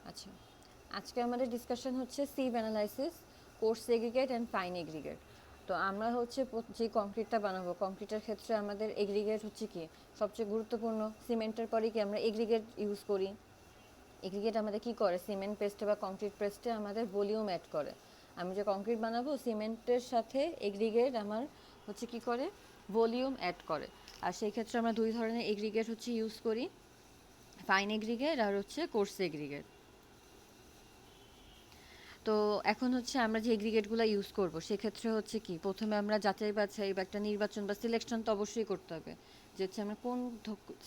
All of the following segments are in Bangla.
আচ্ছা, আজকে আমাদের ডিসকাশন হচ্ছে sieve analysis, coarse aggregate and fine aggregate. তো আমরা হচ্ছে যে কংক্রিটটা বানাবো, কংক্রিটের ক্ষেত্রে আমাদের এগ্রিগেট হচ্ছে কি সবচেয়ে গুরুত্বপূর্ণ। সিমেন্টের পরে কি আমরা এগ্রিগেট ইউজ করি। এগ্রিগেট আমাদের কি করে, সিমেন্ট পেস্টে বা কংক্রিট পেস্টে আমাদের ভলিউম অ্যাড করে। আমি যে কংক্রিট বানাবো সিমেন্টের সাথে এগ্রিগেট আমার হচ্ছে কি করে, ভলিউম অ্যাড করে। আর সেই ক্ষেত্রে আমরা দুই ধরনের এগ্রিগেট হচ্ছে ইউজ করি, ফাইন এগ্রিগেট আর হচ্ছে কোর্স এগ্রিগেট। তো এখন হচ্ছে আমরা যে এগ্রিগেটগুলো ইউজ করব সেক্ষেত্রে হচ্ছে কি প্রথমে আমরা যাচাই বাছাই বা একটা নির্বাচন বা সিলেকশন তো অবশ্যই করতে হবে, যে হচ্ছে আমরা কোন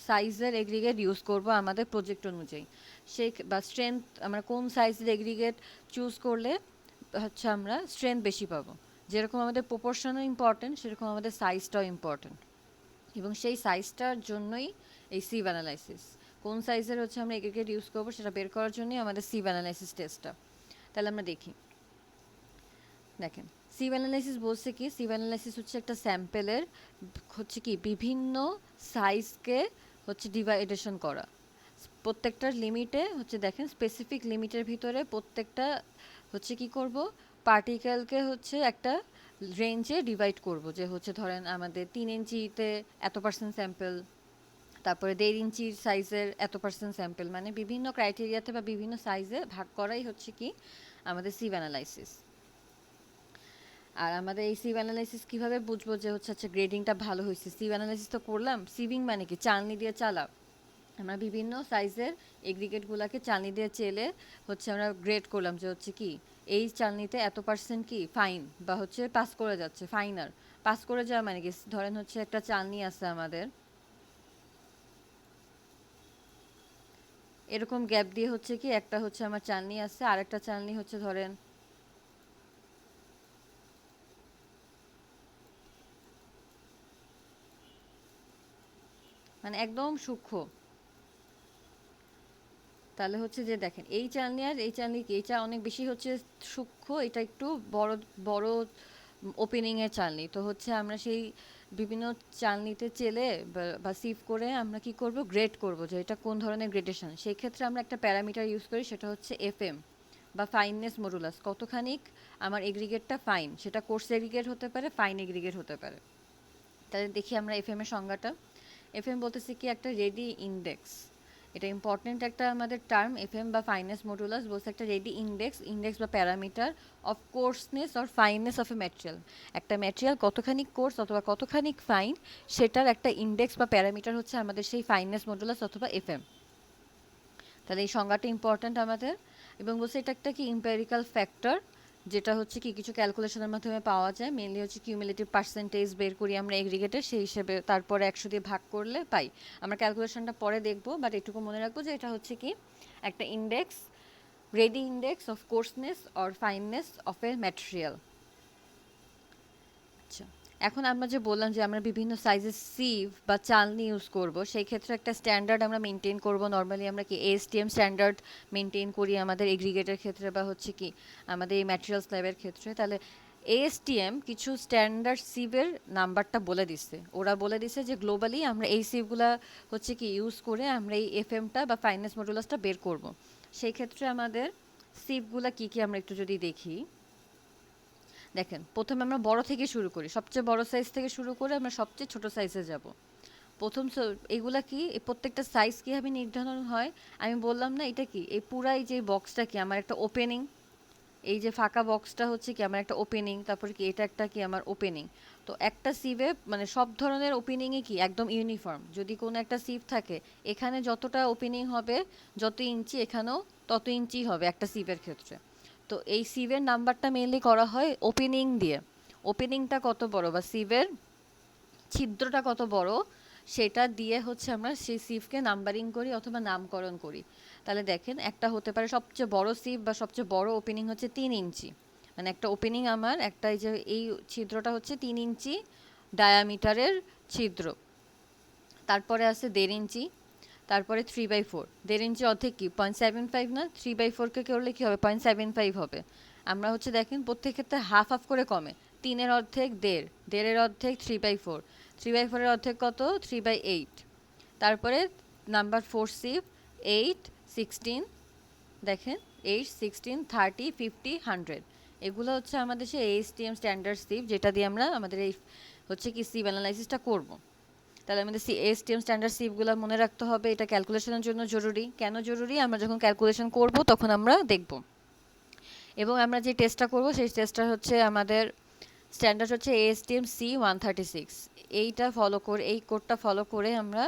সাইজের এগ্রিগেট ইউজ করব আমাদের প্রজেক্ট অনুযায়ী। সেই বা স্ট্রেংথ আমরা কোন সাইজের এগ্রিগেট চুজ করলে হচ্ছে আমরা স্ট্রেংথ বেশি পাবো। যেরকম আমাদের প্রপোর্শনও ইম্পর্টেন্ট সেরকম আমাদের সাইজটাও ইম্পর্টেন্ট, এবং সেই সাইজটার জন্যই এই সিভ অ্যানালাইসিস। কোন সাইজের হচ্ছে আমরা এগ্রিগেট ইউজ করবো সেটা বের করার জন্যই আমাদের সিভ অ্যানালাইসিস টেস্টটা। তাহলে আমরা দেখি, দেখেন সিভ অ্যানালাইসিস বলছে কি, সিভ অ্যানালাইসিস হচ্ছে একটা স্যাম্পেলের হচ্ছে কি বিভিন্ন সাইজকে হচ্ছে ডিভাইডেশন করা। প্রত্যেকটার লিমিটে হচ্ছে দেখেন স্পেসিফিক লিমিটের ভিতরে প্রত্যেকটা হচ্ছে কি করব, পার্টিকেলকে হচ্ছে একটা রেঞ্জে ডিভাইড করব, যে হচ্ছে ধরেন আমাদের 3 ইঞ্চিতে এত পার্সেন্ট স্যাম্পল, তারপরে 1.5 ইঞ্চির সাইজের এত পার্সেন্ট স্যাম্পল, মানে বিভিন্ন ক্রাইটেরিয়াতে বা বিভিন্ন সাইজে ভাগ করাই হচ্ছে কি আমাদের সিভ অ্যানালাইসিস। আর আমাদের এই সিভ অ্যানালাইসিস কীভাবে বুঝবো যে হচ্ছে আচ্ছা গ্রেডিংটা ভালো হয়েছে। সিভ অ্যানালাইসিস তো করলাম, সিভিং মানে কি চালনি দিয়ে চালা। আমরা বিভিন্ন সাইজের এগ্রিগেটগুলোকে চালনি দিয়ে চেলে হচ্ছে আমরা গ্রেড করলাম, যে হচ্ছে কি এই চালনিতে এত পার্সেন্ট কি ফাইন বা হচ্ছে পাস করে যাচ্ছে ফাইনার। পাস করে যাওয়া মানে কি, ধরেন হচ্ছে একটা চালনি আছে আমাদের, এরকম গ্যাপ দিয়ে হচ্ছে কি একটা হচ্ছে আমার চালনি আছে, আর একটা চালনি হচ্ছে ধরেন মানে একদম সূক্ষ্ম। তাহলে হচ্ছে যে দেখেন এই চালনি আর এই চালনি কি, এই চা অনেক বেশি হচ্ছে সূক্ষ্ম, এটা একটু বড় বড় ওপেনিংয়ের চালনি। তো হচ্ছে আমরা সেই বিভিন্ন চালনিতে চেলে বা সিভ করে আমরা কি করব, গ্রেড করব যে এটা কোন ধরনের গ্রেডেশন। সেই ক্ষেত্রে আমরা একটা প্যারামিটার ইউজ করি, সেটা হচ্ছে এফএম বা ফাইননেস মডুলাস। কতখানিক আমার এগ্রিগেটটা ফাইন, সেটা কোর্স এগ্রিগেট হতে পারে, ফাইন এগ্রিগেট হতে পারে। তাহলে দেখি আমরা এফএম এর সংজ্ঞাটা। এফএম বলতেছে কি একটা রেডি ইন্ডেক্স, এটা ইম্পর্টেন্ট একটা আমাদের টার্ম। এফএম বা ফাইনেস মডুলাস বলছে একটা রেডি ইন্ডেক্স, ইন্ডেক্স বা parameter of coarseness or fineness of a material. একটা ম্যাটেরিয়াল কতখানি কোর্স অথবা কতখানি ফাইন, সেটার একটা ইন্ডেক্স বা প্যারামিটার হচ্ছে আমাদের সেই ফাইননেস মডুলাস অথবা এফএম। তাহলে এই সংজ্ঞাটা ইম্পর্ট্যান্ট আমাদের। এবং বলছে এটা একটা কি ইম্পেরিক্যাল ফ্যাক্টর, যেটা হচ্ছে কি কিছু ক্যালকুলেশনের মাধ্যমে পাওয়া যায়। মেনলি হচ্ছে কিউমুলেটিভ পার্সেন্টেজ বের করি আমরা এগ্রিগেটের, সেই হিসেবে তারপরে 100 দিয়ে ভাগ করলে পাই। আমরা ক্যালকুলেশনটা পরে দেখবো, বাট এটুকু মনে রাখবো যে এটা হচ্ছে কি একটা index, ready index of coarseness or fineness of a material. আচ্ছা, এখন আমরা যে বললাম যে আমরা বিভিন্ন সাইজের সিভ বা চালনি ইউজ করব, সেই ক্ষেত্রে একটা স্ট্যান্ডার্ড আমরা মেনটেন করব। নর্মালি আমরা কি এএসটিএম স্ট্যান্ডার্ড মেনটেন করি আমাদের এগ্রিগেটের ক্ষেত্রে বা হচ্ছে কি আমাদের এই ম্যাটেরিয়াল স্ল্যাবের ক্ষেত্রে। তাহলে এএসটিএম কিছু স্ট্যান্ডার্ড সিভের নাম্বারটা বলে দিচ্ছে, ওরা বলে দিচ্ছে যে গ্লোবালি আমরা এই সিভগুলা হচ্ছে কি ইউজ করে আমরা এই এফএমটা বা ফাইনেস মডুলাসটা বের করব। সেই ক্ষেত্রে আমাদের সিভগুলা কি কি আমরা একটু যদি দেখি, দেখেন প্রথমে আমরা বড় থেকে শুরু করি, সবচেয়ে বড় সাইজ থেকে শুরু করে আমরা সবচেয়ে ছোট সাইজে যাব। প্রথম এগুলা কি এই প্রত্যেকটা সাইজ কীভাবে নির্ধারণ হয় আমি বললাম না, এটা কি এই পুরাই যে বক্সটা কি আমার একটা ওপেনিং, এই যে ফাঁকা বক্সটা হচ্ছে কি আমার একটা ওপেনিং, তারপরে কি এটা একটা কি আমার ওপেনিং। তো একটা সিভে মানে সব ধরনের ওপেনিংয়ে কি একদম ইউনিফর্ম, যদি কোনো একটা সিভ থাকে এখানে যতটা ওপেনিং হবে, যত ইঞ্চি এখানেও তত ইঞ্চি হবে একটা সিভের ক্ষেত্রে। তো এই সিভের নাম্বারটা মেনলি করা হয় ওপেনিং দিয়ে। ওপেনিংটা কত বড় বা সিভের ছিদ্রটা কত বড় সেটা দিয়ে হচ্ছে আমরা সেই সিভকে নাম্বারিং করি অথবা নামকরণ করি। তাহলে দেখেন একটা হতে পারে সবচেয়ে বড় সিভ বা সবচেয়ে বড় ওপেনিং হচ্ছে 3 ইঞ্চি, মানে একটা ওপেনিং আমার একটা এই যে এই ছিদ্রটা হচ্ছে 3 ইঞ্চি ডায়ামিটারের ছিদ্র। তারপরে আছে 1.5 ইঞ্চি, তারপরে 3/4। 1.5 ইঞ্চি অর্ধেক কি 0.75 না, 3/4কে করলে কি হবে 0.75 হবে। আমরা হচ্ছে দেখেন প্রত্যেক ক্ষেত্রে হাফ হাফ করে কমে, 3-এর অর্ধেক 1.5, 1.5-এর অর্ধেক 3/4, 3/4-এর অর্ধেক কত 3/8। তারপরে নাম্বার 4 সিভ 8, 16, দেখেন 8, 16, 30, 50, 100 এগুলো হচ্ছে আমাদের সেই এএসটিএম স্ট্যান্ডার্ড সিভ, যেটা দিয়ে আমরা আমাদের এই হচ্ছে কি সিভ অ্যানালাইসিসটা করব। তাহলে আমাদের এএসটিএম স্ট্যান্ডার্ড সিভগুলো মনে রাখতে হবে। এটা ক্যালকুলেশনের জন্য জরুরি। কেন জরুরি? আমরা যখন ক্যালকুলেশন করব তখন আমরা দেখব। এবং আমরা যে টেস্টটা করব সেই টেস্টটা হচ্ছে আমাদের স্ট্যান্ডার্ড হচ্ছে এএসটিএম C136। এইটা ফলো করে, এই কোডটা ফলো করে আমরা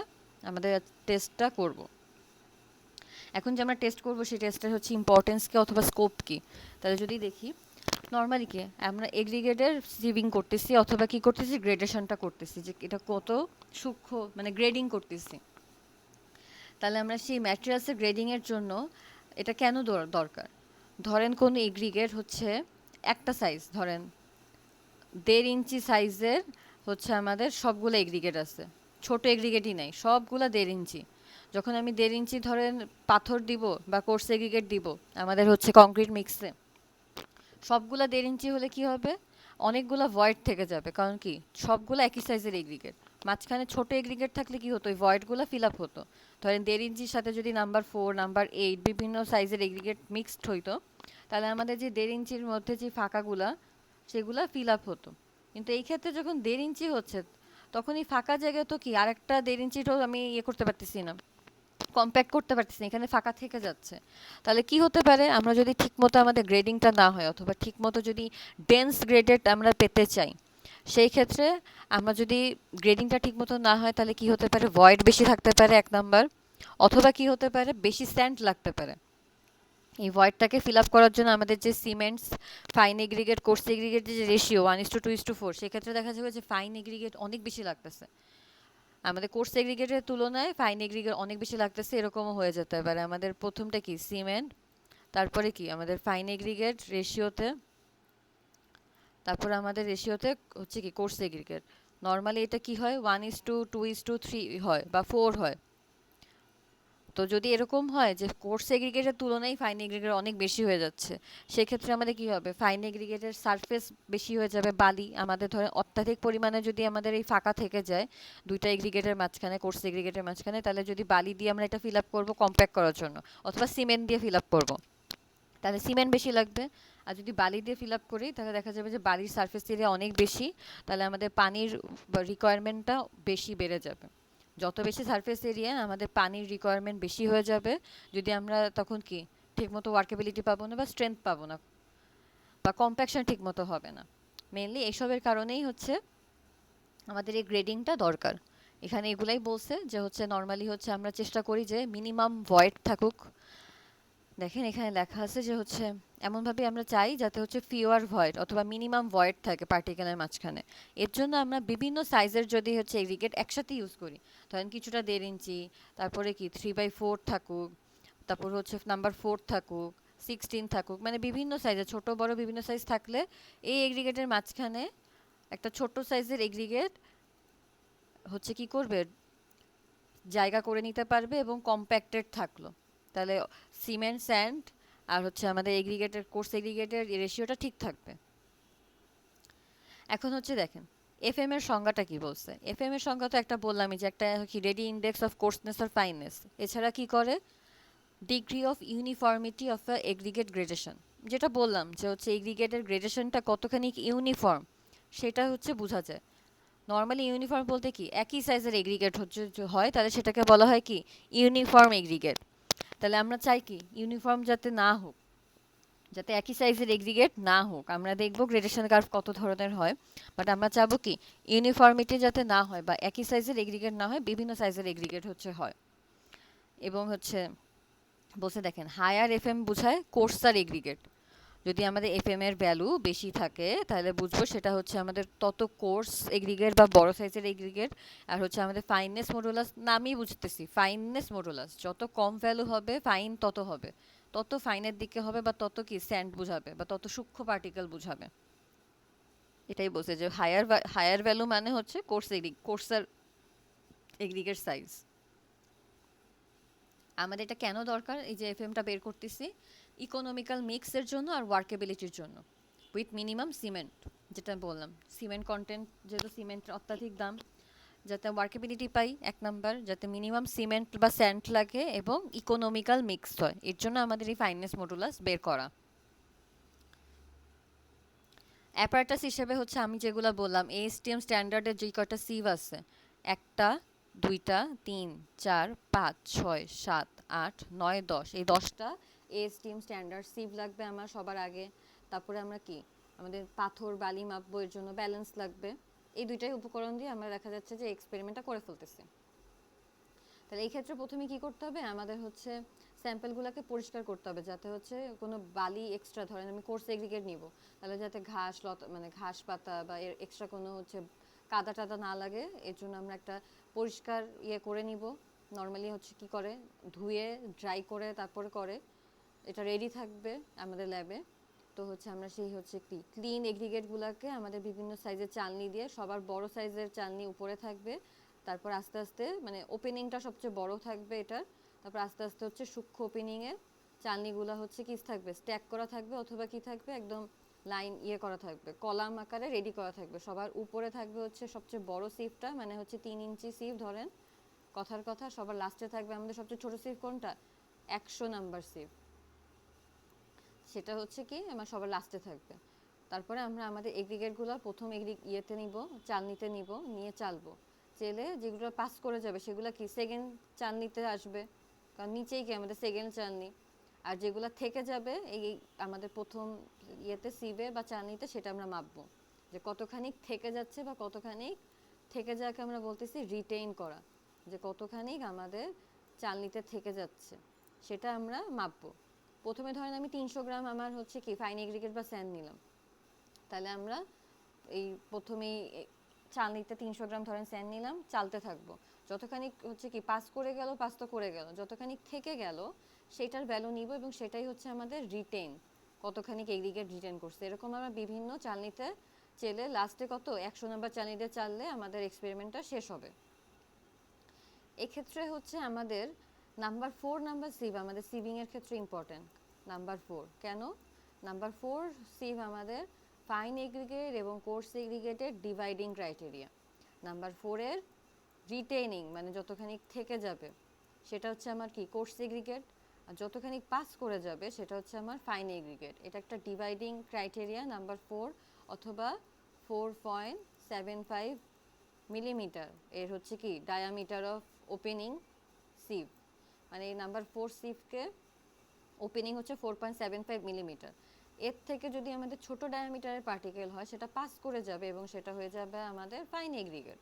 আমাদের টেস্টটা করব। এখন যে আমরা টেস্ট করব সেই টেস্টের হচ্ছে ইম্পর্টেন্স কি অথবা স্কোপ কি। তাহলে যদি দেখি নর্মালি কি আমরা এগ্রিগেটের সিভিং করতেছি অথবা কি করতেছি, গ্রেডেশনটা করতেছি, যে এটা কত সূক্ষ্ম, মানে গ্রেডিং করতেছি। তাহলে আমরা সেই ম্যাটেরিয়ালসের গ্রেডিংয়ের জন্য এটা কেন দরকার? ধরেন কোন এগ্রিগেট হচ্ছে একটা সাইজ, ধরেন 1.5 ইঞ্চি সাইজের হচ্ছে আমাদের সবগুলো এগ্রিগেট আছে, ছোট এগ্রিগেটই নাই, সবগুলা 1.5 ইঞ্চি। যখন আমি 1.5 ইঞ্চি ধরেন পাথর দিব বা কোর্স এগ্রিগেট দিব আমাদের হচ্ছে কংক্রিট মিক্সে, সবগুলা 1.5 ইঞ্চি হলে কি হবে? অনেকগুলা ভয়েড থেকে যাবে। কারণ কি সবগুলো একই সাইজের এগ্রিগেট, মাঝখানে ছোট এগ্রিগেট থাকলে কি হতো, ওই ভয়েডগুলো ফিল আপ হতো। ধরেন 1.5 ইঞ্চির সাথে যদি নাম্বার 4, নাম্বার 8 বিভিন্ন সাইজের এগ্রিগেট মিক্সড হইতো, তাহলে আমাদের যে 1.5 ইঞ্চির মধ্যে যে ফাঁকাগুলা সেগুলা ফিল আপ হতো। কিন্তু এই ক্ষেত্রে যখন 1.5 ইঞ্চি হচ্ছে, তখন এই ফাঁকা জায়গায় তো কি আরেকটা 1.5 ইঞ্চিটাও আমি ইয়ে করতে পারতেছি না, কম্প্যাক্ট করতে পারতেছি না, এখানে ফাঁকা থেকে যাচ্ছে। তাহলে কি হতে পারে, আমরা যদি ঠিকমতো আমাদের গ্রেডিংটা না হয় অথবা ঠিকমতো যদি ডেন্স গ্রেডেড আমরা পেতে চাই, সেই ক্ষেত্রে আমরা যদি গ্রেডিংটা ঠিকমতো না হয় তাহলে কি হতে পারে, ভয়েড বেশি থাকতে পারে 1 নাম্বার, অথবা কি হতে পারে, বেশি স্যান্ড লাগতে পারে। এই ভয়েডটাকে ফিল আপ করার জন্য আমাদের যে সিমেন্টস ফাইন এগ্রিগেট কোর্স এগ্রিগেটের যে রেশিও 1:2:4, সেক্ষেত্রে দেখা যাবে যে ফাইন এগ্রিগেট অনেক বেশি লাগতেছে, আমাদের কোর্স এগ্রিগেটের তুলনায় ফাইন এগ্রিগেট অনেক বেশি লাগতেছে, এরকমও হয়ে যেতে পারে। আমাদের প্রথমটা কি সিমেন্ট, তারপরে কি আমাদের ফাইন এগ্রিগেট রেশিওতে, তারপরে আমাদের রেশিওতে হচ্ছে কি কোর্স এগ্রিগেট। নর্মালি এটা কি হয় 1:2:3 হয় বা 4 হয়। তো যদি এরকম হয় যে কোর্স এগ্রিগেটের তুলনায় ফাইন এগ্রিগেট অনেক বেশি হয়ে যাচ্ছে, সেক্ষেত্রে আমাদের কি হবে, ফাইন এগ্রিগেটের সারফেস বেশি হয়ে যাবে, বালি আমাদের ধরেন অত্যাধিক পরিমাণে যদি আমাদের এই ফাঁকা থেকে যায় দুইটা এগ্রিগেটের মাঝখানে, কোর্স এগ্রিগেটের মাঝখানে, তাহলে যদি বালি দিয়ে আমরা এটা ফিল আপ করবো কম্প্যাক্ট করার জন্য, অথবা সিমেন্ট দিয়ে ফিল আপ করবো, তাহলে সিমেন্ট বেশি লাগবে। আর যদি বালি দিয়ে ফিল আপ করি তাহলে দেখা যাবে যে বালির সারফেস এরিয়া অনেক বেশি, তাহলে আমাদের পানির রিকোয়ারমেন্টটা বেশি বেড়ে যাবে। যত বেশি সারফেস এরিয়া আমাদের পানির রিকোয়ারমেন্ট বেশি হয়ে যাবে, যদি আমরা তখন কি ঠিকমতো ওয়ার্কেবিলিটি পাবো না বা স্ট্রেংথ পাবো না বা কম্প্যাকশন ঠিকমতো হবে না। মেনলি এইসবের কারণেই হচ্ছে আমাদের এই গ্রেডিংটা দরকার। এখানে এগুলাই বলছে যে হচ্ছে নর্মালি হচ্ছে আমরা চেষ্টা করি যে মিনিমাম ভয়েড থাকুক। দেখেন এখানে লেখা আছে যে হচ্ছে এমনভাবে আমরা চাই যাতে হচ্ছে ফিওয়ার ভয়েড অথবা মিনিমাম ভয়েড থাকে পার্টিকেলের মাঝখানে। এর জন্য আমরা বিভিন্ন সাইজের যদি হচ্ছে এগ্রিগেট একসাথে ইউজ করি, ধরেন কিছুটা 1.5 ইঞ্চি, তারপরে কি 3/4 থাকুক, তারপর হচ্ছে নাম্বার 4 থাকুক, 16 থাকুক, মানে বিভিন্ন সাইজের ছোট বড় বিভিন্ন সাইজ থাকলে এই এগ্রিগেটের মাঝখানে একটা ছোট সাইজের এগ্রিগেট হচ্ছে কি করবে, জায়গা করে নিতে পারবে এবং কম্প্যাক্টেড থাকলো। তাহলে সিমেন্ট স্যান্ড আর হচ্ছে আমাদের এগ্রিগেটের কোর্স এগ্রিগেটের রেশিওটা ঠিক থাকবে। এখন হচ্ছে দেখেন এফএম এর সংজ্ঞাটা কি বলছে। এফএম এর সংজ্ঞা তো একটা বললামই যে একটা কি রেডি ইন্ডেক্স অফ কোর্সনেস আর ফাইননেস, এছাড়া কি করে degree of uniformity of a aggregate gradation, যেটা বললাম যে হচ্ছে এগ্রিগেটের গ্রেডেশনটা কতখানি ইউনিফর্ম সেটা হচ্ছে বোঝা যায়। নর্মালি ইউনিফর্ম বলতে কি একই সাইজের এগ্রিগেট হচ্ছে হয়, তাহলে সেটাকে বলা হয় কি ইউনিফর্ম এগ্রিগেট। তাহলে আমরা চাই কি ইউনিফর্ম যাতে না হোক, যাতে একই সাইজের এগ্রিগেট না হোক। আমরা দেখব গ্রেডেশন কার্ভ কত ধরনের হয়, বাট আমরা চাবো কি ইউনিফর্মিটি যাতে না হয় বা একই সাইজের এগ্রিগেট না হয়, বিভিন্ন সাইজের এগ্রিগেট হচ্ছে হয়। এবং হচ্ছে বলছে দেখেন হায়ার এফএম বোঝায় কোর্সার এগ্রিগেট, যদি আমাদের এফএম এর ভ্যালু বেশি থাকে তাহলে বুঝবো সেটা হচ্ছে আমাদের তত কোর্স এগ্রিগেট বা বড় সাইজের এগ্রিগেট। আর হচ্ছে আমাদের ফাইননেস মডুলাস, নামই বুঝতেছি ফাইননেস মডুলাস, যত কম ভ্যালু হবে ফাইন তত হবে, তত ফাইনের দিকে হবে বা তত কি স্যান্ড বুঝাবে বা তত সূক্ষ্ম পার্টিকেল বুঝাবে। এটাই বলছে যে হায়ার ভ্যালু মানে হচ্ছে কোর্সার এগ্রিগেট সাইজ। আমাদের এটা কেন দরকার, এই যে এফএমটা বের করতেছি ইকোনমিক্যাল মিক্সের জন্য আর ওয়ার্কেবিলিটির জন্য উইথ মিনিমাম সিমেন্ট, যেটা বললাম সিমেন্ট কন্টেন্ট, যেহেতু সিমেন্টের অত্যাধিক দাম, যাতে ওয়ার্কেবিলিটি পাই, এক নাম্বার যাতে মিনিমাম সিমেন্ট বা স্যান্ড লাগে এবং ইকোনমিক্যাল মিক্সড হয়, এর জন্য আমাদের এই ফাইননেস মডুলাস বের করা। অ্যাপারেটাস হিসেবে হচ্ছে আমি যেগুলো বললাম এএসটিএম স্ট্যান্ডার্ডের যে কটা সিভ আছে, একটা, দুইটা, তিন, চার, পাঁচ, ছয়, সাত, আট, নয়, 10, এই 10টা এএসটিএম স্ট্যান্ডার্ড সিভ লাগবে আমার সবার আগে। তারপরে আমরা কি আমাদের পাথর বালি মাপবো, এর জন্য ব্যালেন্স লাগবে। এই দুইটাই উপকরণ দিয়ে আমরা দেখা যাচ্ছে যে এক্সপেরিমেন্টটা করে ফেলতেছি। তাহলে এই ক্ষেত্রে প্রথমে কি করতে হবে, আমাদের হচ্ছে স্যাম্পলগুলোকে পরিষ্কার করতে হবে, যাতে হচ্ছে কোনো বালি এক্সট্রা, ধরেন আমি কোর্স এগ্রিগেট নিব, তাহলে যাতে ঘাস লতা মানে ঘাস পাতা বা এর এক্সট্রা কোনো হচ্ছে কাদা টাদা না লাগে, এর জন্য আমরা একটা পরিষ্কার করে নিব। নর্মালি হচ্ছে কি করে ধুয়ে ড্রাই করে তারপরে করে, এটা রেডি থাকবে আমাদের ল্যাবে। তো হচ্ছে আমরা সেই হচ্ছে কি ক্লিন এগ্রিগেটগুলোকে আমাদের বিভিন্ন সাইজের চালনি দিয়ে, সবার বড় সাইজের চালনি উপরে থাকবে, তারপর আস্তে আস্তে মানে ওপেনিংটা সবচেয়ে বড় থাকবে এটার, তারপর আস্তে আস্তে হচ্ছে সূক্ষ্ম ওপেনিংয়ে চালনিগুলো হচ্ছে কি থাকবে স্ট্যাক করা থাকবে, অথবা কি থাকবে একদম লাইন করা থাকবে, কলাম আকারে রেডি করা থাকবে। সবার উপরে থাকবে হচ্ছে সবচেয়ে বড় সিভটা, মানে হচ্ছে 3 ইঞ্চি সিভ ধরেন কথার কথা। সবার লাস্টে থাকবে আমাদের সবচেয়ে ছোট সিভ কোনটা, 100 নাম্বার সিভ, সেটা হচ্ছে কি আমার সবার লাস্টে থাকবে। তারপরে আমরা আমাদের এগ্রিগেটগুলো প্রথম নিব, চালনিতে নিব, নিয়ে চালবো, চেলে যেগুলো পাস করে যাবে সেগুলো কি সেকেন্ড চালনিতে আসবে, কারণ নিচেই কি আমাদের সেকেন্ড চালনি। আর যেগুলো থেকে যাবে এই আমাদের প্রথম সিবে বা চালনিতে, সেটা আমরা মাপবো যে কতখানি থেকে যাচ্ছে বা কতখানি থেকে যাকে আমরা বলতেছি রিটেইন করা, যে কতখানি আমাদের চালনিতে থেকে যাচ্ছে সেটা আমরা মাপবো। প্রথমে ধরেন আমি 300 গ্রাম আমার হচ্ছে কি ফাইন এগ্রিগেট বা স্যান্ড নিলাম, তাহলে আমরা এই প্রথমেই চালনিতে 300 গ্রাম ধরেন স্যান্ড নিলাম, চালতে থাকবো, যতখানি হচ্ছে কি পাস করে গেল পাস তো করে গেল, যতখানি থেকে গেল সেটার ভ্যালু নিব, এবং সেটাই হচ্ছে আমাদের রিটেন, কতখানি এগ্রিগেট রিটেন করছে। এরকম আমরা বিভিন্ন চালনিতে চেলে লাস্টে কত 100 নাম্বার চালনিতে চাললে আমাদের এক্সপেরিমেন্টটা শেষ হবে। এক্ষেত্রে হচ্ছে আমাদের নাম্বার 4 নাম্বার সিভ আমাদের সিভিংয়ের ক্ষেত্রে ইম্পর্টেন্ট। নাম্বার 4 কেন, নাম্বার 4 সিভ আমাদের ফাইন এগ্রিগেট এবং কোর্স এগ্রিগেটের ডিভাইডিং ক্রাইটেরিয়া। নাম্বার 4 এর রিটেইনিং মানে যতখানি থেকে যাবে সেটা হচ্ছে আমার কি কোর্স এগ্রিগেট, আর যতখানি পাস করে যাবে সেটা হচ্ছে আমার ফাইন এগ্রিগেট। এটা একটা ডিভাইডিং ক্রাইটেরিয়া নাম্বার 4, অথবা 4.75 মিলিমিটার এর হচ্ছে কি ডায়ামিটার অফ ওপেনিং সিভ, মানে এই নাম্বার 4 সিভকে ওপেনিং হচ্ছে 4.75 মিলিমিটার। এর থেকে যদি আমাদের ছোট ডায়ামিটারের পার্টিকেল হয় সেটা পাস করে যাবে এবং সেটা হয়ে যাবে আমাদের ফাইন এগ্রিগেট।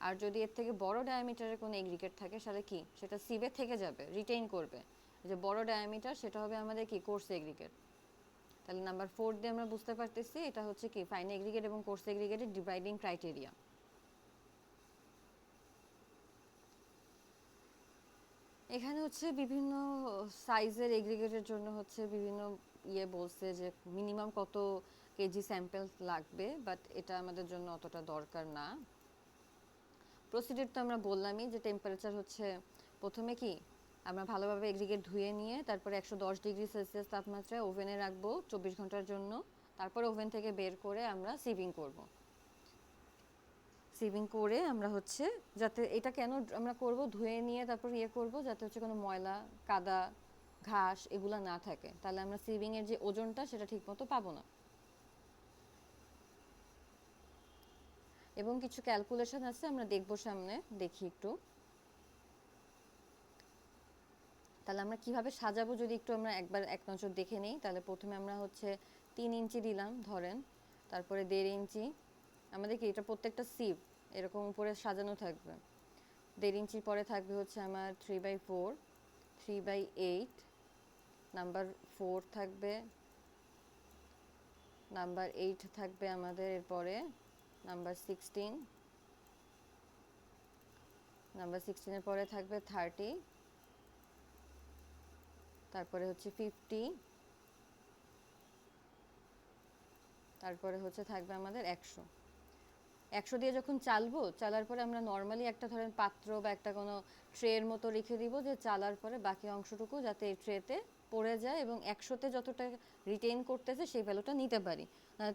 আর যদি এর থেকে বড় ডায়ামিটারের কোনো এগ্রিগেট থাকে সেটা কি সেটা সিভে থেকে যাবে, রিটেইন করবে, যে বড় ডায়ামিটার সেটা হবে আমাদের কি কোর্স এগ্রিগেট। তাহলে নাম্বার 4 দিয়ে আমরা বুঝতে পারতেছি এটা হচ্ছে কি ফাইন এগ্রিগেট এবং কোর্স এগ্রিগেটের ডিভাইডিং ক্রাইটেরিয়া। এখানে হচ্ছে বিভিন্ন সাইজের এগ্রিগেটের জন্য হচ্ছে বিভিন্ন বলছে যে মিনিমাম কত কেজি স্যাম্পল লাগবে, বাট এটা আমাদের জন্য অতটা দরকার না। প্রসিডিউর তো আমরা বললামই, যে টেম্পারেচার হচ্ছে প্রথমে কি আমরা ভালোভাবে এগ্রিগেট ধুয়ে নিয়ে তারপরে 110 ডিগ্রি সেলসিয়াস তাপমাত্রায় ওভেনে রাখবো 24 ঘন্টার জন্য, তারপরে ওভেন থেকে বের করে আমরা সিভিং করব। সিভিং করে আমরা হচ্ছে যাতে এটা কেন আমরা করব ধুয়ে নিয়ে তারপর করব যাতে হচ্ছে কোনো ময়লা কাদা ঘাস এগুলো না থাকে, তাহলে আমরা সিভিং এর যে ওজনটা সেটা ঠিকমতো পাবো না। এবং কিছু ক্যালকুলেশন আছে আমরা দেখব সামনে, দেখি একটু। তাহলে আমরা কিভাবে সাজাবো যদি একটু আমরা একবার এক নজর দেখে নিই, তাহলে প্রথমে আমরা হচ্ছে 3 ইঞ্চি দিলাম ধরেন, তারপরে 1.5 ইঞ্চি, আমাদের কি এটা প্রত্যেকটা সিভ এরকম উপরে সাজানো থাকবে। 1.5 ইঞ্চি পরে থাকবে হচ্ছে আমার 3/4, 3/8, নাম্বার 4 থাকবে, নাম্বার 8 থাকবে আমাদের, এরপরে নাম্বার 16, নাম্বার 16-এর পরে থাকবে 30, তারপরে হচ্ছে 50, তারপরে হচ্ছে থাকবে আমাদের 100। 100 দিয়ে যখন চালবো, চালার পরে আমরা নর্মালি একটা ধরেন পাত্র বা একটা কোনো ট্রের মতো রেখে দিব, যে চালার পরে বাকি অংশটুকু যাতে এই ট্রেতে পড়ে যায় এবং 100তে যতটা রিটেইন করতেছে সেই ভ্যালুটা নিতে পারি।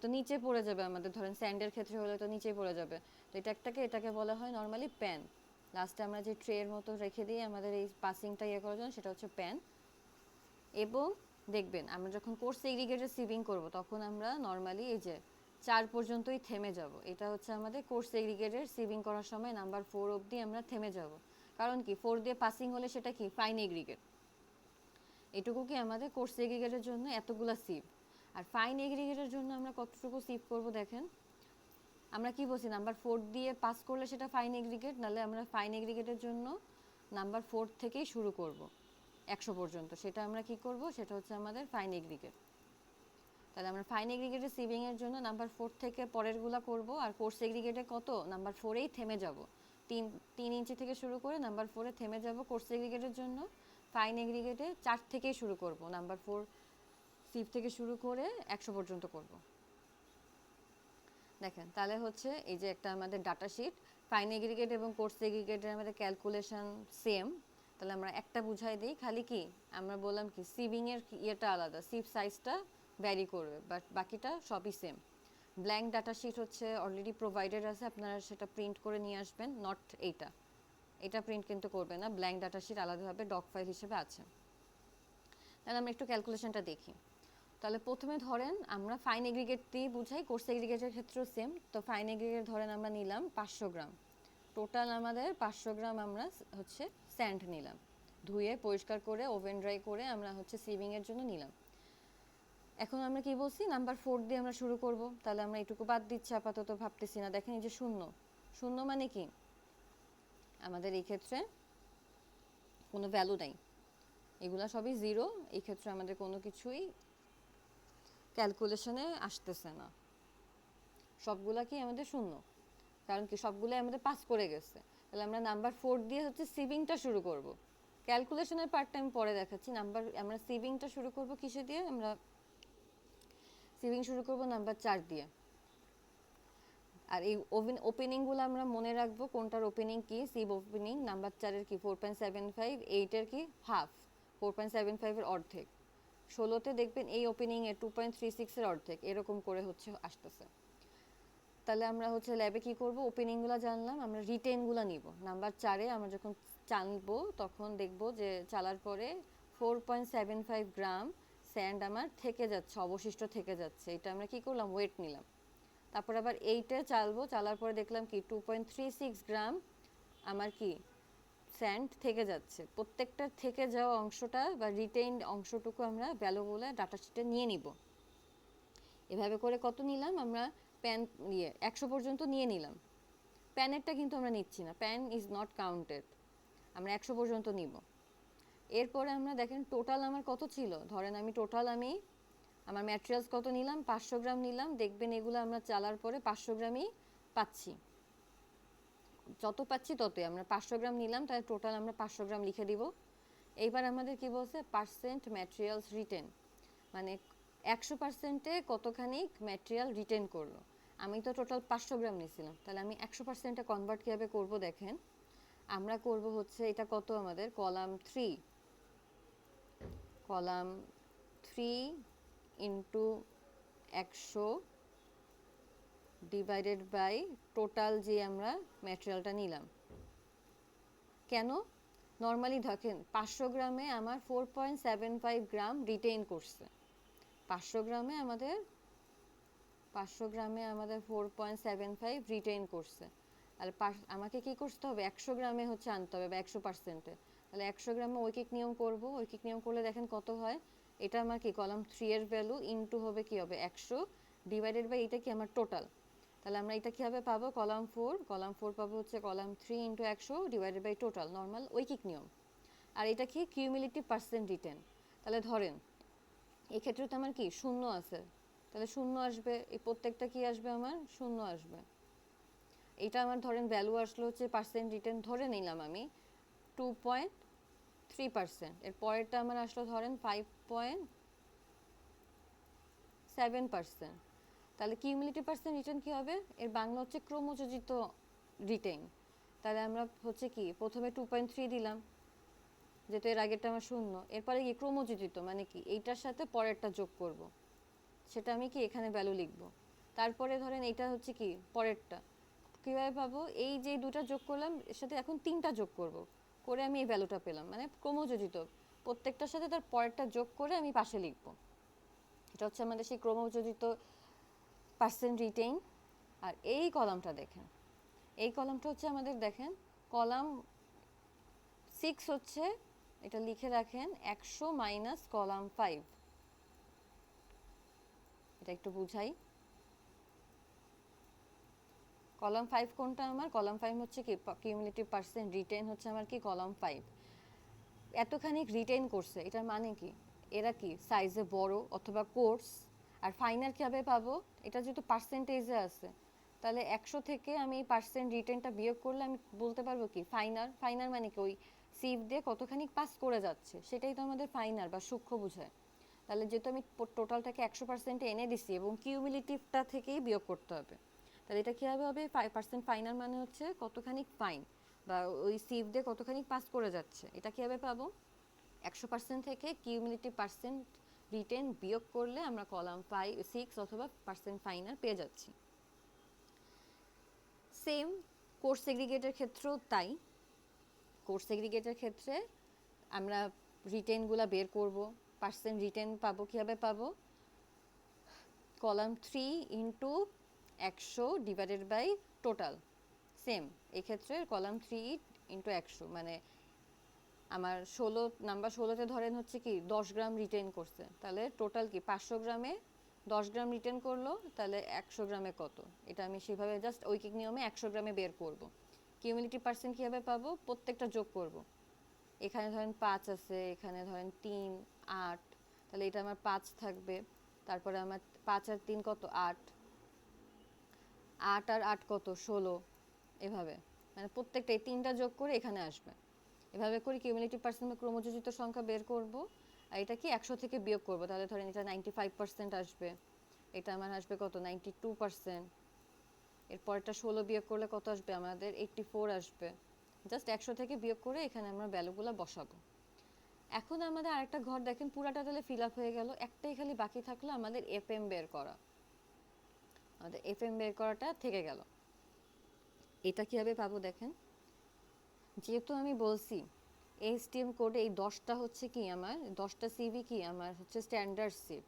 তো নিচে পড়ে যাবে আমাদের, ধরেন স্যান্ডের ক্ষেত্রে হলে তো নিচেই পড়ে যাবে। তো এটাকে বলা হয় নর্মালি প্যান। লাস্টে আমরা যে ট্রের মতো রেখে দিয়ে আমাদের এই পাসিংটা ইয়ে করার জন্য, সেটা হচ্ছে প্যান। এবং দেখবেন আমরা যখন কোর্স সেগ্রিগেটেড সিভিং করব, তখন আমরা নর্মালি এই যে 4 পর্যন্তই থেমে যাব। এটা হচ্ছে আমাদের কোর্স সেগ্রিগেটেড সিভিং করার সময় নাম্বার 4 অবধি আমরা থেমে যাব। কারণ কি, 4 দিয়ে পাসিং হলে সেটা কি ফাইন এগ্রিগেট। এটুকু কি আমাদের কোর্স এগ্রিগেটের জন্য এতগুলা সিভ। আর ফাইন এগ্রিগেটের জন্য আমরা কতটুকু সিভ করব দেখেন। আমরা কি বলছি, নাম্বার 4 দিয়ে পাস করলে সেটা ফাইন এগ্রিগেট, নাহলে আমরা ফাইন এগ্রিগেটের জন্য নাম্বার 4 থেকেই শুরু করব 100 পর্যন্ত। সেটা আমরা কি করব, সেটা হচ্ছে আমাদের ফাইন এগ্রিগেট। তাহলে আমরা ফাইন এগ্রিগেটের সিভিং এর জন্য নাম্বার 4 থেকে পরেরগুলা করব, আর কোর্স এগ্রিগেটে কত নাম্বার 4এই থেমে যাব। 3 ইঞ্চি থেকে শুরু করে নাম্বার 4-এ থেমে যাব কোর্স এগ্রিগেটের জন্য। ফাইন এগ্রিগেটে 4 থেকেই শুরু করব, নাম্বার 4 সিভ থেকে শুরু করে 100 পর্যন্ত করব। দেখেন তাহলে হচ্ছে এই যে একটা আমাদের ডাটা শিট, ফাইন এগ্রিগেট এবং কোর্স এগ্রিগেটের আমাদের ক্যালকুলেশন সেম। তাহলে আমরা একটা বুঝাই দিই, খালি কি আমরা বললাম কি সিভিং এর ইয়েটা আলাদা, সিভ সাইজটা ভ্যারি করবে, বাট বাকিটা সবই সেম। ব্ল্যাঙ্ক ডাটা শিট হচ্ছে অলরেডি প্রোভাইডেড আছে, আপনারা সেটা প্রিন্ট করে নিয়ে আসবেন, নট এটা প্রিন্ট কিন্তু করবে না, ব্ল্যাঙ্ক ডাটা শিট আলাদাভাবে ডক ফাইল হিসেবে আছে। তাহলে আমরা একটু ক্যালকুলেশনটা দেখি। তাহলে প্রথমে ধরেন আমরা ফাইন এগ্রিগেট দিয়ে বুঝাই, কোর্স এগ্রিগেটের ক্ষেত্রেও সেম। তো ফাইন এগ্রিগেট ধরেন আমরা নিলাম 500 গ্রাম, টোটাল আমাদের 500 গ্রাম আমরা হচ্ছে স্যান্ড নিলাম, ধুয়ে পরিষ্কার করে ওভেন ড্রাই করে আমরা হচ্ছে সিভিংয়ের জন্য নিলাম। এখন আমরা কি বলছি, নাম্বার 4 দিয়ে আমরা শুরু করব। তাহলে আমরা এটুকু বাদ দিচ্ছি আপাতত, ভাবতেছি না। দেখেন এই যে শূন্য, শূন্য মানে কি আমাদের এই ক্ষেত্রে কোনো ভ্যালু নাই, এগুলা সবই জিরো। এই ক্ষেত্রে আমাদের কোনো কিছুই ক্যালকুলেশনে আসতেছে না, সবগুলা কি আমাদের শূন্য, কারণ কি সবগুলোই আমাদের পাস করে গেছে। তাহলে আমরা নাম্বার 4 দিয়ে হচ্ছে সিভিংটা শুরু করব। ক্যালকুলেশনের পার্টটা আমি পরে দেখাচ্ছি। আমরা সিভিংটা শুরু করব কিসে দিয়ে, আমরা সিভিং শুরু করব নাম্বার 4 দিয়ে। আর এই ওপেনিংগুলো আমরা মনে রাখবো কোনটার ওপেনিং কি। সিভ ওপেনিং নাম্বার 4-এর কি 4.75, 8-এর কি হাফ, 4.75-এর অর্ধেক, 16-তে দেখবেন এই ওপেনিংয়ে 2.36-এর অর্ধেক, এরকম করে হচ্ছে আসতেছে। তাহলে আমরা হচ্ছে ল্যাবে কি করব, ওপেনিংগুলো জানলাম, আমরা রিটেনগুলো নিব। নাম্বার 4-এ আমরা যখন চালবো তখন দেখব যে চালার পরে 4.75 গ্রাম স্যান্ড আমার থেকে যাচ্ছে, অবশিষ্ট থেকে যাচ্ছে। এটা আমরা কি করলাম, ওয়েট নিলাম। তারপর আবার 8-এ চালবো, চালার পরে দেখলাম কি 2.36 গ্রাম আমার কি স্যান্ড থেকে যাচ্ছে। প্রত্যেকটা থেকে যাওয়া অংশটা বা রিটেইনড অংশটুকু আমরা ভ্যালুগুলো ডাটা শিটে নিয়ে নিব। এভাবে করে কত নিলাম আমরা, প্যান 100 পর্যন্ত নিয়ে নিলাম। প্যানেরটা কিন্তু আমরা নিচ্ছি না, প্যান ইজ নট কাউন্টেড, আমরা 100 পর্যন্ত নিব। এরপরে আমরা দেখেন টোটাল আমার কত ছিল, ধরেন আমার ম্যাটেরিয়ালস কত নিলাম, 500 গ্রাম নিলাম। দেখবেন এগুলো আমরা চালার পরে 500 গ্রামই পাচ্ছি, যত পাচ্ছি ততই। আমরা 500 গ্রাম নিলাম, তাহলে টোটাল আমরা 500 গ্রাম লিখে দিব। এইবার আমাদের কি বলছে, পার্সেন্ট ম্যাটেরিয়ালস রিটেন, মানে 100%-এ কতখানি ম্যাটেরিয়াল রিটেন করলো। আমি তো টোটাল 500 গ্রাম নিয়েছিলাম, তাহলে আমি 100%-এ কনভার্ট কীভাবে করবো দেখেন। আমরা করব হচ্ছে এটা কত আমাদের, column 3 into 100 divided by total যে আমরা ম্যাটেরিয়ালটা নিলাম। কেন, নর্মালি দেখেন 500 গ্রামে আমার 4.75 গ্রাম রিটেইন করছে, 500 গ্রামে আমাদের 4.75 রিটেইন করছে। আর আমাকে কি করতে হবে, 100 গ্রামে হচ্ছে আনতে হবে, বা 100%-এ। তাহলে 100 গ্রামে ঐকিক নিয়ম করব, ঐকিক নিয়ম করলে দেখেন কত হয়। এটা আমার কি কলাম 3 এর ভ্যালু ইনটু হবে কি হবে 100 ডিভাইডেড বাই এটা কি আমার টোটাল। তাহলে আমরা এটা কীভাবে পাবো, কলাম 4 পাবো হচ্ছে column 3 into 100 divided by total, normal ঐকিক নিয়ম। আর এটা কি কিউমুলেটিভ পার্সেন্ট রিটেন। তাহলে ধরেন এক্ষেত্রে তো আমার কি শূন্য আছে, তাহলে শূন্য আসবে, এই প্রত্যেকটা কি আসবে আমার শূন্য আসবে। এটা আমার ধরেন ভ্যালু আসলো হচ্ছে পার্সেন্ট রিটেন, ধরে নিলাম আমি 2.3%। এর পরেরটা আমার আসলো ধরেন 5.7%। তাহলে কিউমুলেটিভ পার্সেন্ট রিটার্ন কী হবে, এর বাংলা হচ্ছে ক্রমযোজিত রিটেইন। তাহলে আমরা হচ্ছে কি প্রথমে 2.3 দিলাম, যেহেতু এর আগেরটা আমার শূন্য, এরপরে কি ক্রমযোজিত মানে কি এইটার সাথে পরেরটা যোগ করব, সেটা আমি কি এখানে ভ্যালু লিখব। তারপরে ধরেন এইটা হচ্ছে কি পরেরটা, কীভাবে পাবো, এই যে দুটা যোগ করলাম এর সাথে এখন 3টা যোগ করব, করে আমি এই ভ্যালুটা পেলাম, মানে ক্রমযোজিত প্রত্যেকটার সাথে তার পরেরটা যোগ করে আমি পাশে লিখব। এটা হচ্ছে আমাদের সেই ক্রমযোজিত পার্সেন্ট রিটেইন। আর এই কলামটা দেখেন, এই কলামটা হচ্ছে আমাদের দেখেন কলাম 6 হচ্ছে, এটা লিখে রাখেন 100 মাইনাস কলাম 5। এটা একটু বুঝাই, কলাম 5 কোনটা আমার, কলাম 5 হচ্ছে কি কিউমুলেটিভ পার্সেন্ট রিটেইন হচ্ছে আমার কি কলাম 5। এতখানি রিটেইন করছে, এটার মানে কি এরা কি সাইজে বড় অথবা কোর্স। আর ফাইনাল কীভাবে পাবো, এটা যেহেতু পার্সেন্টেজে আছে, তাহলে 100 থেকে আমি পার্সেন্ট রিটেনটা বিয়োগ করলে আমি বলতে পারবো কি ফাইনাল। ফাইনাল মানে কি ওই সিভ দিয়ে কতখানি পাস করে যাচ্ছে, সেটাই তো আমাদের ফাইনাল বা সূক্ষ্ম বোঝায়। তাহলে যেহেতু আমি টোটালটাকে 100% এনে দিছি এবং কিউমুলেটিভটা থেকেই বিয়োগ করতে হবে, তাহলে এটা কীভাবে হবে, 5% ফাইনাল মানে হচ্ছে কতখানি ফাইন বা ওই সিভ দিয়ে কতখানি পাস করে যাচ্ছে, এটা কীভাবে পাবো, 100% থেকে কিউমুলেটিভ পার্সেন্ট রিটেন বিয়োগ করলে আমরা কলাম 6 অথবা পার্সেন্ট ফাইনাল পেয়ে যাচ্ছি। সেম কোর্স সেগ্রিগেটের ক্ষেত্রেও তাই। কোর্স সেগ্রিগেটের ক্ষেত্রে আমরা রিটেনগুলো বের করব, পার্সেন্ট রিটেন পাবো, কীভাবে পাবো, column 3 into 100 divided by total. Same এক্ষেত্রে কলাম 3 ইন্টু 100 মানে আমার 16তে ধরেন হচ্ছে কি 10 গ্রাম রিটেন করছে, তাহলে টোটাল কি 500 গ্রামে 10 গ্রাম রিটেন করলো, তাহলে 100 গ্রামে কত, এটা আমি সেভাবে জাস্ট ঐকিক নিয়মে 100 গ্রামে বের করব। কিউমুলেটিভ পার্সেন্ট কীভাবে পাবো, প্রত্যেকটা যোগ করব, এখানে ধরেন 5 আছে, এখানে ধরেন 3 8, তাহলে এটা আমার 5 থাকবে, তারপরে আমার 5 আর 3 কত 8, 8 আর 8 কত 16, এভাবে মানে প্রত্যেকটা এই 3টা যোগ করে এখানে আসবে। এভাবে করে কিউমুলেটিভ পার্সেন্ট বা ক্রমযোজিত সংখ্যা বের করব, আর এটা কি 100 থেকে বিয়োগ করব, তাহলে ধরেন এটা 95% আসবে, এটা আমার আসবে কত 92%, এরপরটা 16 বিয়োগ করলে কত আসবে আমাদের 84 আসবে। জাস্ট 100 থেকে বিয়োগ করে এখানে আমরা ভ্যালুগুলো বসাবো। এখন আমাদের আরেকটা ঘর দেখেন পুরাটা তাহলে ফিল আপ হয়ে গেল, একটাই খালি বাকি থাকলো আমাদের এফএম বের করা, আমাদের এফএম বের করাটা থেকে গেল। এটা কীভাবে পাবো দেখেন, যেহেতু আমি বলছি এসটিএম কোডে এই 10টা হচ্ছে কি আমার 10টা সিভি কি আমার হচ্ছে স্ট্যান্ডার্ড সিভ।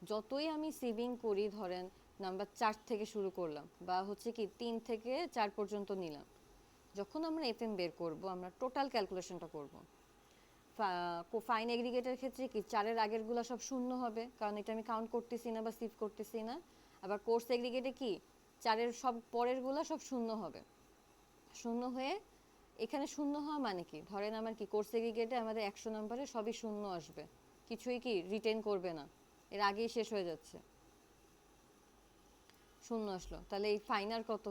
যতই আমি সিভিং করি, ধরেন নাম্বার 4 থেকে শুরু করলাম বা হচ্ছে কি 3 থেকে 4 পর্যন্ত নিলাম, যখন আমরা এফএম বের করব আমরা টোটাল ক্যালকুলেশনটা করব। ফাইন এগ্রিগেটের ক্ষেত্রে কি 4-এর আগেরগুলো সব শূন্য হবে, কারণ এটা আমি কাউন্ট করতেছি না বা সিভ করতেছি না। আবার কোর্স এগ্রিগেটে কি 4-এর সব পরেরগুলো সব শূন্য হবে, শূন্য হয়ে এখানে শূন্য হওয়া মানে কি, ধরেন আমার কি কোর্স এগ্রিগেটে আমাদের 100 নম্বরে সবই শূন্য আসবে, কিছুই কি রিটেন করবে না, এর আগেই শেষ হয়ে যাচ্ছে, শূন্য আসলো। তাহলে এই ফাইনাল কত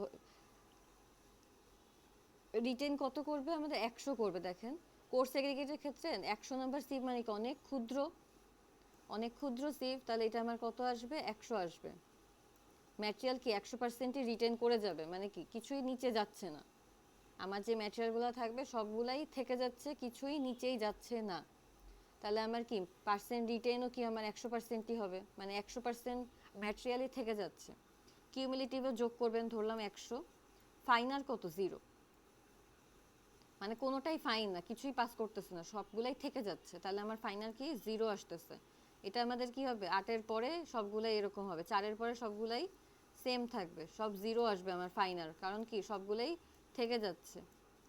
রিটেন কত করবে আমাদের 100 করবে। দেখেন কোর্স এগ্রিগেটের ক্ষেত্রে 100 নম্বর সিভ মানে কি অনেক ক্ষুদ্র, অনেক ক্ষুদ্র সিভ, তাহলে এটা আমার কত আসবে 100 আসবে। ম্যাটেরিয়াল কি 100%ই রিটেন করে যাবে, মানে কি কিছুই নিচে যাচ্ছে না, আমার যে ম্যাটেরিয়ালগুলো থাকবে সবগুলাই থেকে যাচ্ছে, কিছুই নিচেই যাচ্ছে না। তাহলে আমার কি পার্সেন্ট রিটেনও কি আমার 100%ই হবে, মানে 100% ম্যাটেরিয়ালই থেকে যাচ্ছে। কিউমুলেটিভও যোগ করবেন ধরলাম 100, ফাইনাল কত 0, মানে কোনোটাই ফাইন না, কিছুই পাস করতেছে না, সবগুলাই থেকে যাচ্ছে, তাহলে আমার ফাইনাল কি 0 আসতেছে। এটা আমাদের কি হবে 8-এর পরে সবগুলাই এরকম হবে, 4-এর পরে সবগুলাই সেম থাকবে, সব 0 আসবে আমার ফাইনাল, কারণ কি সবগুলাই থেকে যাচ্ছে,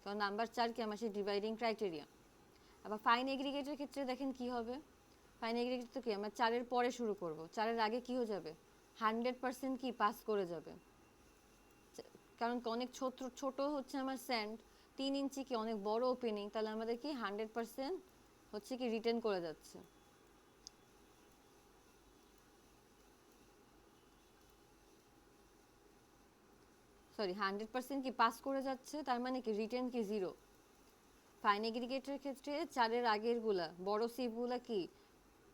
কারণ নাম্বার 4 কি আমার সেই ডিভাইডিং ক্রাইটেরিয়া। আবার ফাইন এগ্রিগেটের ক্ষেত্রে দেখেন কি হবে, ফাইন এগ্রিগেট তো কি আমরা 4-এর পরে শুরু করব, 4-এর আগে কি হয়ে যাবে 100% কি পাস করে যাবে, কারণ অনেক ছোট ছোট হচ্ছে আমার স্যান্ড, 3 ইঞ্চি কি অনেক বড় ওপেনিং, তাহলে আমাদের কি 100% হচ্ছে কি রিটার্ন করে যাচ্ছে। সরি 100% কি পাস করে যাচ্ছে, তার মানে কি রিটার্ন কি 0। ফাইন এগ্রিগেটের ক্ষেত্রে 4-এর আগের গুলা বড় সিভগুলা কি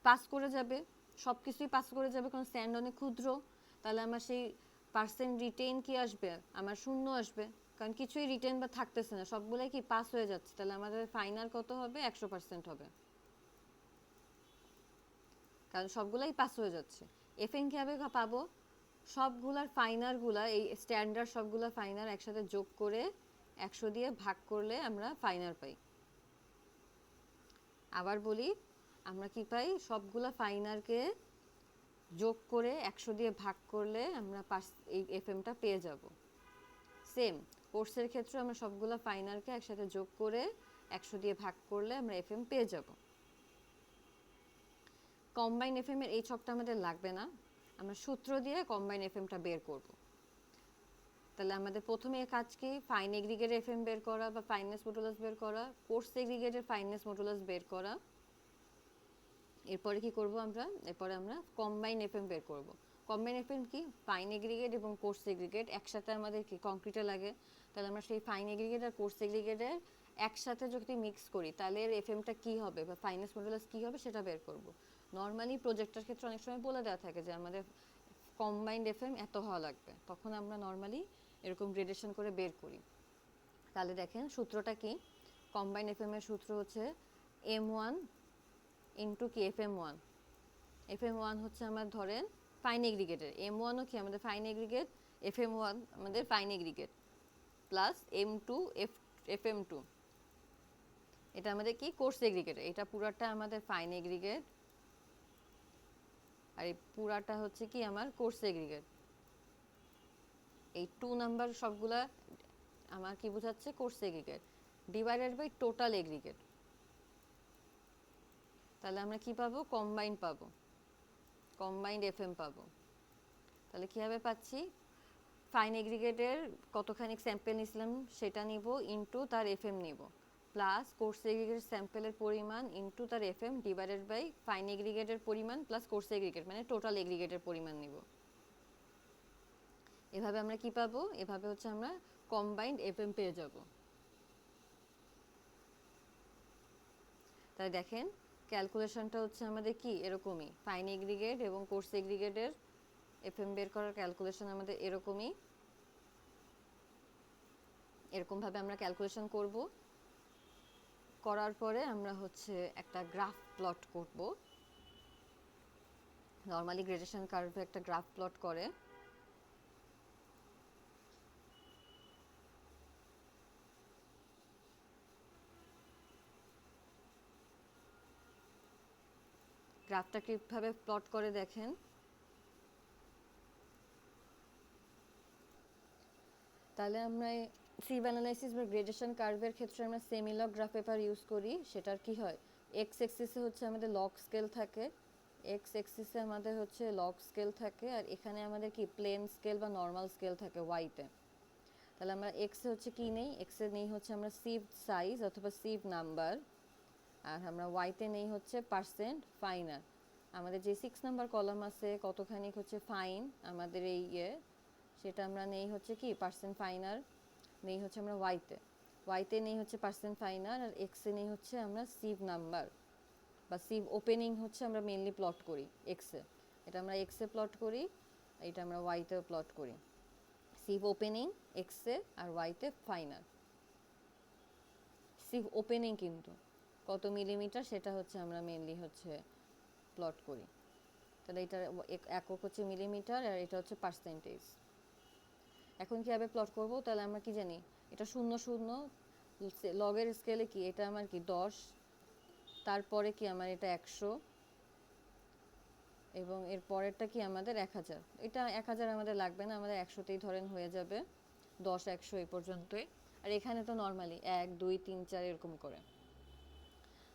পাস করে যাবে, সব কিছুই পাস করে যাবে, কারণ স্যান্ড অনেক ক্ষুদ্র, তাহলে আমার সেই পার্সেন্ট রিটেইন কি আসবে, আমার শূন্য আসবে, কারণ কিছুই রিটেন বা থাকতেছে না, সবগুলোই কি পাস হয়ে যাচ্ছে। তাহলে আমাদের ফাইনাল কত হবে, 100% হবে, কারণ সবগুলাই পাস হয়ে যাচ্ছে। এফএন কীভাবে পাবো, সবগুলার ফাইনারগুলা, এই স্ট্যান্ডার্ড সবগুলা ফাইনার একসাথে যোগ করে 100 দিয়ে ভাগ করলে আমরা ফাইনার পাই। আবার বলি, আমরা কি পাই, সবগুলা ফাইনারকে যোগ করে 100 দিয়ে ভাগ করলে আমরা এই এফএমটা পেয়ে যাব। সেম কোর্সের ক্ষেত্রে আমরা সবগুলা ফাইনারকে একসাথে যোগ করে 100 দিয়ে ভাগ করলে আমরা এফএম পেয়ে যাব। কম্বাইন এফএম এর এই ছকটা আমাদের লাগবে না, আমরা সূত্র দিয়ে কম্বাইন এফএমটা বের করব। তাহলে আমাদের প্রথমে কাজ কি, ফাইন এগ্রিগেটের এফএম বের করা বা ফাইনেস মডুলাস বের করা, কোর্স এগ্রিগেটের ফাইনেস মডুলাস বের করা। এরপরে কি করব আমরা, এরপরে আমরা কম্বাইন এফএম বের করব। কম্বাইন এফএম কি, ফাইন এগ্রিগেট এবং কোর্স এগ্রিগেট একসাথে আমাদের কি কংক্রিটে লাগে, তাহলে আমরা সেই ফাইন এগ্রিগেট আর কোর্স এগ্রিগেটের একসাথে যদি মিক্স করি তাহলে এর এফএমটা কি হবে বা ফাইনেস মডুলাস কি হবে সেটা বের করব। নর্মালি প্রজেক্টের ক্ষেত্রে অনেক সময় বলে দেওয়া থাকে যে আমাদের কম্বাইন্ড এফএম এত হওয়া লাগবে, তখন আমরা নর্মালি এরকম গ্রেডেশন করে বের করি। তাহলে দেখেন সূত্রটা কি, কম্বাইন্ড এফএম এর সূত্র হচ্ছে M1 ইন্টু কি FM1। FM1 হচ্ছে আমার ধরেন ফাইন এগ্রিগেটের, M1ও কি আমাদের ফাইন এগ্রিগেট, FM1 আমাদের fine aggregate, plus M2 FM2 এটা আমাদের কি কোর্স এগ্রিগেট, এটা পুরাটা আমাদের ফাইন এগ্রিগেট, আর এই পুরাটা হচ্ছে কি আমার কোর্স এগ্রিগেট। এই 2 নাম্বার সবগুলা আমার কি বোঝাচ্ছে, coarse aggregate divided by total aggregate. তাহলে আমরা কি পাবো, কম্বাইন্ড পাবো, কম্বাইন্ড এফএম পাবো। তাহলে কীভাবে পাচ্ছি, ফাইন এগ্রিগেটের কতখানি স্যাম্পেল নিছিলাম সেটা নিব ইনটু তার এফএম নিব, প্লাস কোর্স এগ্রিগেটের স্যাম্পেলের পরিমাণ ইনটু তার এফএম ডিভাইডেড বাই ফাইন এগ্রিগেটের পরিমাণ প্লাস কোর্স এগ্রিগেট মানে টোটাল এগ্রিগেটের পরিমাণ নিব। এভাবে আমরা কি পাবো, এভাবে হচ্ছে আমরা কম্বাইন্ড এফএম পেয়ে যাব। তাই দেখেন ক্যালকুলেশনটা হচ্ছে আমাদের কি এরকমই, ফাইন এগ্রিগেট এবং কোর্স এগ্রিগেটের এফএম বের করার ক্যালকুলেশন আমাদের এরকমই, এরকমভাবে আমরা ক্যালকুলেশন করব। করার পরে আমরা হচ্ছে একটা গ্রাফ প্লট করব, নর্মালি গ্রেডেশন কার্ভে একটা গ্রাফ প্লট করে। গ্রাফটা কিভাবে প্লট করে দেখেন, তাহলে আমরা সিভ অ্যানালাইসিস বা গ্রেডেশন কার্ভের ক্ষেত্রে আমরা সেমিলগ গ্রাফ পেপার ইউজ করি। সেটার কি হয়, এক্স এক্সিসে হচ্ছে আমাদের লগ স্কেল থাকে, এক্স এক্সিসে আমাদের হচ্ছে লগ স্কেল থাকে, আর এখানে আমাদের কি প্লেন স্কেল বা নর্মাল স্কেল থাকে ওয়াইতে। তাহলে আমরা এক্সে হচ্ছে কি নেই, এক্সে নেই হচ্ছে আমরা সিভ সাইজ অথবা সিভ নাম্বার, আর আমরা ওয়াইতে নেই হচ্ছে পার্সেন্ট ফাইনার। আমাদের যে 6 নাম্বার কলাম আছে কতখানি হচ্ছে ফাইন আমাদের এই সেটা আমরা নেই হচ্ছে কি পার্সেন্ট ফাইনার, নেই হচ্ছে আমরা ওয়াইতে নেই হচ্ছে পার্সেন্ট ফাইনার, আর এক্সে নেই হচ্ছে আমরা সিভ নাম্বার বা সিভ ওপেনিং হচ্ছে আমরা মেনলি প্লট করি এক্সে, এটা আমরা এক্সে প্লট করি, এটা আমরা ওয়াইতেও প্লট করি। সিভ ওপেনিং এক্সে আর ওয়াইতে ফাইনার। সিভ ওপেনিং কিন্তু কত মিলিমিটার সেটা হচ্ছে আমরা মেনলি হচ্ছে প্লট করি। তাহলে এটার একক হচ্ছে মিলিমিটার আর এটা হচ্ছে পার্সেন্টেজ। এখন কীভাবে প্লট করব, তাহলে আমরা কি জানি, এটা 0 0 লগের স্কেলে কি এটা আমার কি 10, তারপরে কি আমার এটা 100, এবং এর পরেরটা কি আমাদের 1000। এটা 1000 আমাদের লাগবে না, আমাদের 100তেই ধরেন হয়ে যাবে, 10 100 এই পর্যন্তই। আর এখানে তো নর্মালি 1 2 3 4 এরকম করে।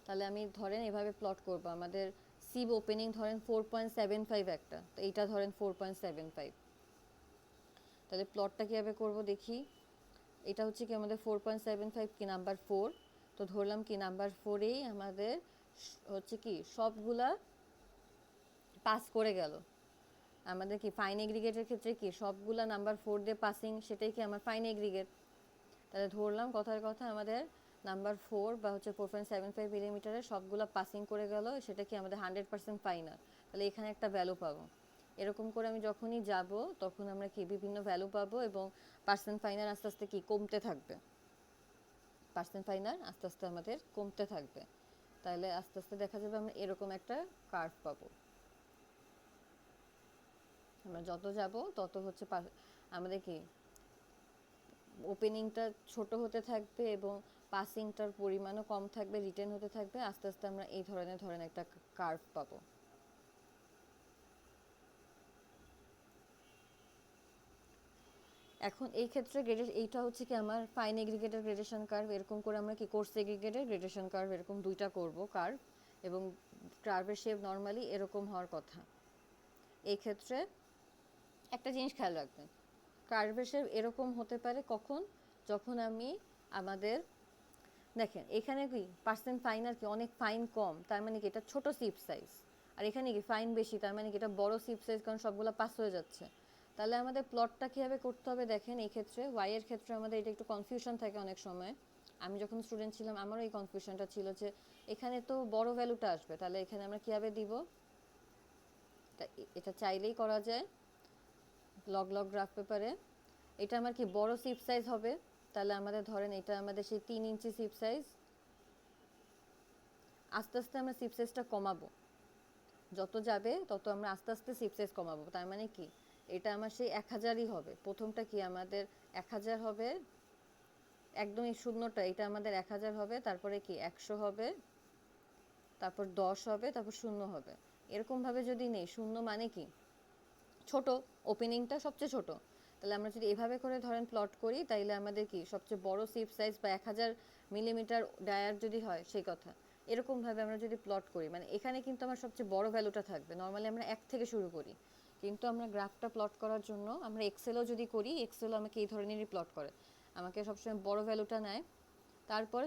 তাহলে আমি ধরেন এভাবে প্লট করব, আমাদের সিভ ওপেনিং ধরেন 4.75 একটা, তো এইটা ধরেন 4.75। তাহলে প্লটটা কীভাবে করব দেখি, এটা হচ্ছে কি আমাদের 4.75 কি নাম্বার 4, তো ধরলাম কি নাম্বার 4এই আমাদের হচ্ছে কি সবগুলা পাস করে গেল। আমাদের কি ফাইন এগ্রিগেটের ক্ষেত্রে কি সবগুলা নাম্বার 4 দিয়ে পাসিং, সেটাই কি আমার ফাইন এগ্রিগেট। তাহলে ধরলাম কথার কথা আমাদের নাম্বার 4 বা হচ্ছে 4.75 মিলিমিটারের সবগুলো পাসিং করে গেল, সেটা কি আমাদের 100% ফাইনাল। তাহলে এখানে একটা ভ্যালু পাবো, এরকম করে আমি যখনই যাব তখন আমরা কি বিভিন্ন ভ্যালু পাবো এবং পার্সেন্ট ফাইনাল আস্তে আস্তে কি কমতে থাকবে, পার্সেন্ট ফাইনাল আস্তে আস্তে আমাদের কমতে থাকবে। তাহলে আস্তে আস্তে দেখা যাবে আমরা এরকম একটা কার্ভ পাবো। আমরা যত যাব তত হচ্ছে আমাদের কি ওপেনিংটা ছোট হতে থাকবে এবং পাসিংটার পরিমাণও কম থাকবে, রিটেন হতে থাকবে। আস্তে আস্তে আমরা এই ধরনের একটা কার্ভ পাবো। এখন এই ক্ষেত্রে এইটা হচ্ছে কি আমার ফাইন এগ্রিগেটের গ্রেডেশন কার্ভ। এরকম করে আমরা কি কোর্স এগ্রিগেটের গ্রেডেশন কার্ভ এরকম দুইটা করব কার্ভ, এবং কার্ভের শেপ নর্মালি এরকম হওয়ার কথা। এই ক্ষেত্রে একটা জিনিস খেয়াল রাখবেন, কার্ভের শেপ এরকম হতে পারে কখন, যখন আমি আমাদের দেখেন এখানে কি পার্সেন্ট ফাইন আর কি অনেক ফাইন কম, তার মানে কি এটা ছোট সিপ সাইজ, আর এখানে কি ফাইন বেশি, তার মানে কি এটা বড় সিপ সাইজ, কারণ সবগুলো পাস হয়ে যাচ্ছে। তাহলে আমাদের প্লটটা কীভাবে করতে হবে দেখেন, এই ক্ষেত্রে ওয়াই এর ক্ষেত্রে আমাদের এটা একটু কনফিউশন থাকে অনেক সময়। আমি যখন স্টুডেন্ট ছিলাম আমারও এই কনফিউশনটা ছিল যে এখানে তো বড় ভ্যালুটা আসবে, তাহলে এখানে আমরা কীভাবে দিব। এটা চাইলেই করা যায় লগ লগ গ্রাফ পেপারে। এটা আমার কি বড় সিপ সাইজ হবে, তাহলে আমাদের ধরেন এটা আমাদের সেই 3 ইঞ্চি সিপ সাইজ। আস্তে আস্তে আমরা সিপ সাইজটা কমাবো, যত যাবে তত আমরা আস্তে আস্তে সিপ সাইজ কমাবো। তার মানে কি এটা আমার সেই 1000ই হবে। প্রথমটা কি আমাদের 1000 হবে, একদম এই শূন্যটা এটা আমাদের 1000 হবে, তারপরে কি 100 হবে, তারপর 10 হবে, তারপর 0 হবে। এরকমভাবে যদি নেই, শূন্য মানে কি ছোট, ওপেনিংটা সবচেয়ে ছোট। তাহলে আমরা যদি এভাবে করে ধরেন প্লট করি, তাইলে আমাদের কি সবচেয়ে বড় সিপ সাইজ বা 1000 মিলিমিটার ডায়ার যদি হয় সেই কথা, এরকমভাবে আমরা যদি প্লট করি, মানে এখানে কিন্তু আমার সবচেয়ে বড় ভ্যালুটা থাকবে। নর্মালি আমরা 1 থেকে শুরু করি, কিন্তু আমরা গ্রাফটা প্লট করার জন্য আমরা এক্সেলও যদি করি, এক্সেলও আমাকে এই ধরনেরই প্লট করে, আমাকে সবসময় বড় ভ্যালুটা নেয়, তারপরে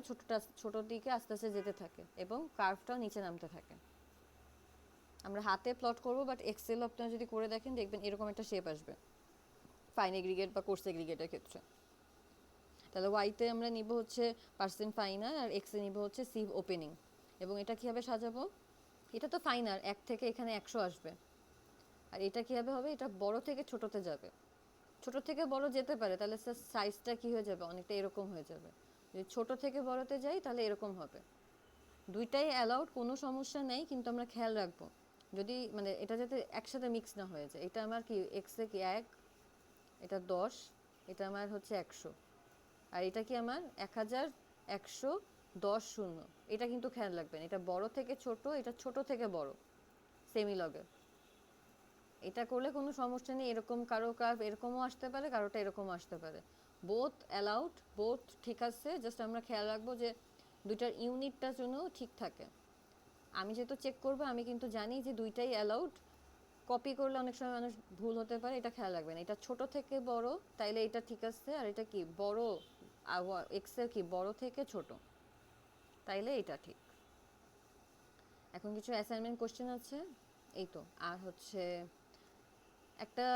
ছোটোর দিকে আস্তে আস্তে যেতে থাকে এবং কার্ভটাও নিচে নামতে থাকে। আমরা হাতে প্লট করব, বাট এক্সেল আপনারা যদি করে দেখেন দেখবেন এরকম একটা শেপ আসবে ফাইন এগ্রিগেট বা কোর্স এগ্রিগেটের ক্ষেত্রে। তাহলে ওয়াইতে আমরা নিব হচ্ছে পার্সেন্ট ফাইনাল, আর এক্সে নিব হচ্ছে সিভ ওপেনিং। এবং এটা কীভাবে সাজাবো, এটা তো ফাইনাল 1 থেকে এখানে 100 আসবে, আর এটা কীভাবে হবে, এটা বড় থেকে ছোটোতে যাবে, ছোট থেকে বড় যেতে পারে, তাহলে সাইজটা কী হয়ে যাবে, অনেকটা এরকম হয়ে যাবে। যদি ছোট থেকে বড়তে যাই তাহলে এরকম হবে। দুইটাই অ্যালাউড, কোনো সমস্যা নেই, কিন্তু আমরা খেয়াল রাখবো যদি মানে এটা যাতে একসাথে মিক্স না হয়ে যায়। এটা আমার কি এক্সে কি 1, এটা 10, এটা আমার হচ্ছে 100, আর এটা কি আমার 1000, 100, 10, 0। এটা কিন্তু খেয়াল রাখবেন, এটা বড় থেকে ছোট, এটা ছোট থেকে বড়, সেমি লগে। এটা করলে কোনো সমস্যা নেই। এরকম কারো কার্ভ এরকমও আসতে পারে, কারোটা এরকমও আসতে পারে। বোথ অ্যালাউড, বোথ ঠিক আছে, জাস্ট আমরা খেয়াল রাখবো যে দুইটার ইউনিটটা যেন ঠিক থাকে। আমি যেহেতু চেক করবো, আমি কিন্তু জানি যে দুইটাই অ্যালাউড। কপি করলে অনেক সময় মানুষ ভুল হতে পারে, এটা খেয়াল রাখবেন। এটা ছোট থেকে বড়, তাইলে এটা ঠিক আছে, আর এটা কি বড় এক্সের কি বড় থেকে ছোট, তাইলে এটা ঠিক। এখন কিছু অ্যাসাইনমেন্ট কোশ্চেন আছে, এই তো। আর হচ্ছে একটা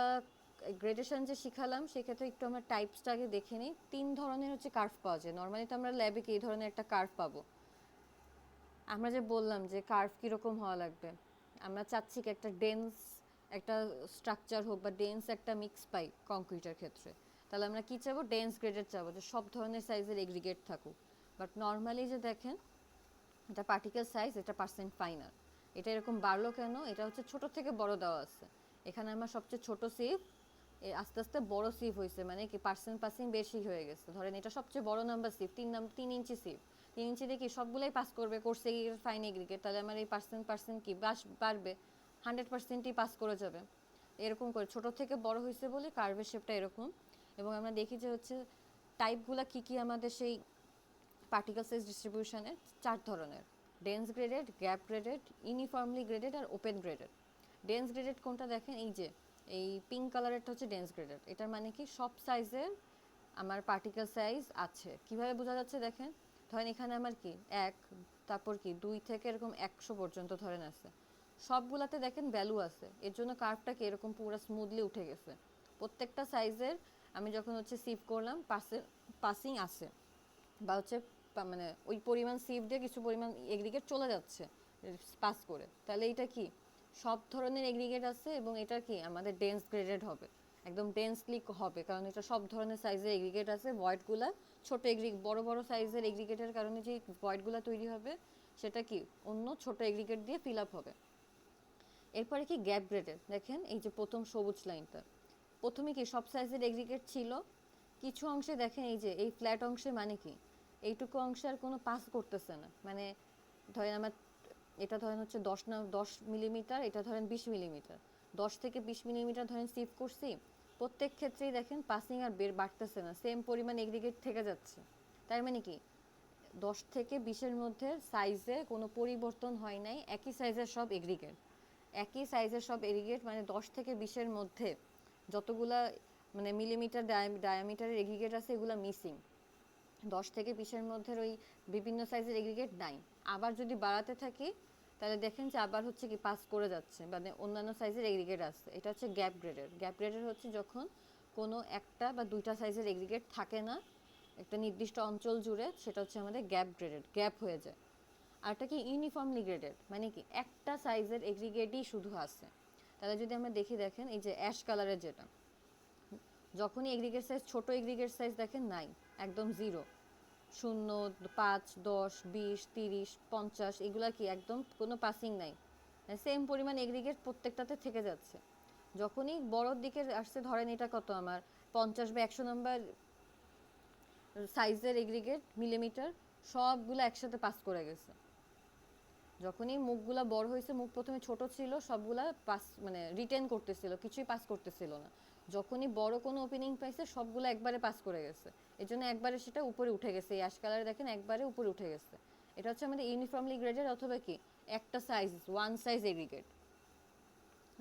গ্রেডেশন যে শিখালাম সেক্ষেত্রে একটু আমরা টাইপসটা আগে দেখে নিই। 3 ধরনের হচ্ছে কার্ভ পাওয়া যায় নর্মালি। তো আমরা ল্যাবে কি এই ধরনের একটা কার্ভ পাবো। আমরা যে বললাম যে কার্ভ কীরকম হওয়া লাগবে, আমরা চাচ্ছি কি একটা ডেন্স একটা স্ট্রাকচার হোক বা ডেন্স একটা মিক্স পাই কংক্রিটের ক্ষেত্রে। তাহলে আমরা কী চাবো, ডেন্স গ্রেডেড চাবো, যে সব ধরনের সাইজের এগ্রিগেট থাকুক। বাট নর্মালি যে দেখেন এটা পার্টিকেল সাইজ, এটা পার্সেন্ট ফাইনাল, এটা এরকম বাড়লো কেন, এটা হচ্ছে ছোট থেকে বড় দেওয়া আছে। এখানে আমার সবচেয়ে ছোট সিভ আস্তে আস্তে বড় সিভ হয়েছে, মানে কি পার্সেন্ট পাসিং বেশি হয়ে গেছে। ধরেন এটা সবচেয়ে বড় নাম্বার সিভ, 3 ইঞ্চি সিভ, 3 ইঞ্চি দেখি সবগুলাই পাস করবে কোর্স এগ্রিগেট ফাইন এগ্রিগেট, তাহলে আমার এই পার্সেন্ট কি বাড়বে, 100%ই পাস করে যাবে। এরকম করে ছোট থেকে বড় হয়েছে বলে কার্ভের শেপটা এরকম। এবং আমরা দেখি যে হচ্ছে টাইপগুলো কী কী আমাদের সেই পার্টিকেল সাইজ ডিস্ট্রিবিউশনে 4 ধরনের: dense graded, gap graded, uniformly graded, আর ওপেন গ্রেডেড। ডেন্স গ্রেডেড কোনটা দেখেন, এই যে এই পিঙ্ক কালারেরটা হচ্ছে ডেন্স গ্রেডেড। এটার মানে কি সব সাইজের আমার পার্টিকেল সাইজ আছে। কিভাবে বোঝা যাচ্ছে দেখেন, ধরেন এখানে আমার কি 1, তারপর কি 2 থেকে এরকম 100 পর্যন্ত ধরেন আছে, সবগুলাতে দেখেন ভ্যালু আছে, এর জন্য কার্ভটাকে এরকম পুরো স্মুথলি উঠে গেছে। প্রত্যেকটা সাইজের আমি যখন হচ্ছে সিভ করলাম পাসিং আছে, বা হচ্ছে মানে ওই পরিমাণ সিভ দিয়ে কিছু পরিমাণ এগ্রিগেট চলে যাচ্ছে পাস করে, তাহলে এটা কি সব ধরনের এগ্রিগেট আছে এবং এটা কি আমাদের ডেন্স গ্রেডেড হবে, একদম ডেন্সলি হবে, কারণ এটা সব ধরনের সাইজের এগ্রিগেট আছে। ভয়েডগুলা ছোট বড় বড় সাইজের এগ্রিগেটের কারণে যে ভয়েডগুলা তৈরি হবে সেটা কি অন্য ছোট এগ্রিগেট দিয়ে ফিল আপ হবে। এরপরে কি গ্যাপ গ্রেডেড, দেখেন এই যে প্রথম সবুজ লাইনটা, প্রথমে কি সব সাইজের এগ্রিগেট ছিল, কিছু অংশে দেখেন এই যে এই ফ্ল্যাট অংশে মানে কি এইটুকু অংশে আর কোনো পাস করতেছে না, মানে ধরেন আমার এটা ধরেন হচ্ছে 10 মিলিমিটার, এটা ধরেন 20 মিলিমিটার, 10 থেকে 20 মিলিমিটার ধরেন সিভ করছি, প্রত্যেক ক্ষেত্রেই দেখেন পাসিং আর বাড়তেছে না, সেম পরিমাণ এগ্রিগেট থেকে যাচ্ছে। তার মানে কি 10 থেকে 20-এর মধ্যে সাইজে কোনো পরিবর্তন হয় নাই, একই সাইজের সব এগ্রিগেট, একই সাইজের সব এগ্রিগেট, মানে 10 থেকে 20-এর মধ্যে যতগুলা মানে মিলিমিটার ডায়ামিটারের এগ্রিগেট আছে এগুলো মিসিং, 10 থেকে 20-এর মধ্যে ওই বিভিন্ন সাইজের এগ্রিগেট নাই। আবার যদি বাড়াতে থাকি তাহলে দেখেন যে আবার হচ্ছে কি পাস করে যাচ্ছে, মানে অন্যান্য সাইজের এগ্রিগেট আছে। এটা হচ্ছে গ্যাপ গ্রেডের। গ্যাপ গ্রেডের হচ্ছে যখন কোনো একটা বা দুইটা সাইজের এগ্রিগেট থাকে না একটা নির্দিষ্ট অঞ্চল জুড়ে, সেটা হচ্ছে আমাদের গ্যাপ গ্রেডেড, গ্যাপ হয়ে যায়। আর এটা কি ইউনিফর্মলি গ্রেডেড, মানে কি একটা সাইজের এগ্রিগেটই শুধু আছে। তাহলে যদি আমরা দেখেন এই যে অ্যাশ কালারের যেটা, যখনই এগ্রিগেট সাইজ ছোট এগ্রিগেট সাইজ দেখেন নাই, একদম জিরো, 0, 5, 10, 20, 30, 50 এগুলা কি একদম কোনো পাসিং নাই, সেম পরিমাণ এগ্রিগেট প্রত্যেকটাতে থেকে যাচ্ছে। যখনই বড়র দিকে আসছে, ধরেন এটা কত আমার 50 বা 100 নাম্বার সাইজের এগ্রিগেট মিলিমিটার, সবগুলো একসাথে পাস করে গেছে। যখনই মুখগুলা বড় হয়েছে, মুখ প্রথমে ছোট ছিল, সবগুলা পাস মানে রিটেন করতেছিল, কিছুই পাস করতেছিল না। যখনই বড় কোনো ওপেনিং পাইছে সবগুলো একবারে পাস করে গেছে, এই জন্য একবারে সেটা উপরে উঠে গেছে। এই অ্যাশ কালারে দেখেন একবারে উপরে উঠে গেছে। এটা হচ্ছে আমাদের ইউনিফর্মলি গ্রেডেড অথবা কি একটা সাইজ, ওয়ান সাইজ এগ্রিগেট।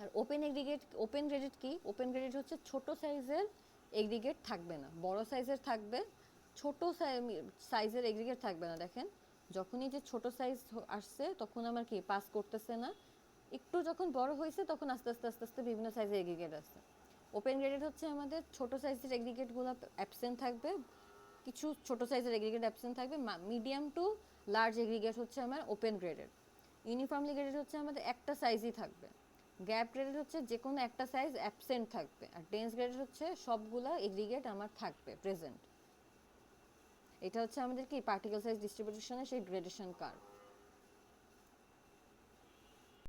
আর ওপেন গ্রেডেড কি, ওপেন গ্রেডেড হচ্ছে ছোট সাইজের এগ্রিগেট থাকবে না, বড় সাইজের থাকবে, ছোট সাইজের এগ্রিগেট থাকবে না। দেখেন যখনই যে ছোট সাইজ আসছে তখন আমার কি পাস করতেছে না, একটু যখন বড় হয়েছে তখন আস্তে আস্তে আস্তে আস্তে বিভিন্ন সাইজের এগ্রিগেট আসছে। ওপেন গ্রেডেড হচ্ছে আমাদের ছোট সাইজের এগ্রিগেটগুলো অ্যাবসেন্ট থাকবে, কিছু ছোট সাইজের এগ্রিগেট অ্যাবসেন্ট থাকবে, মিডিয়াম টু লার্জ এগ্রিগেট হচ্ছে আমার ওপেন গ্রেডেড। ইউনিফর্মলি গ্রেডেড হচ্ছে আমাদের একটা সাইজই থাকবে। গ্যাপ গ্রেডেড হচ্ছে যে কোনো একটা সাইজ অ্যাবসেন্ট থাকবে। আর ডেন্স গ্রেডেড হচ্ছে সবগুলা এগ্রিগেট আমার থাকবে প্রেজেন্ট। এটা হচ্ছে আমাদের কি পার্টিকেল সাইজ ডিস্ট্রিবিউশনের সেই গ্রেডেশন কার্ভ।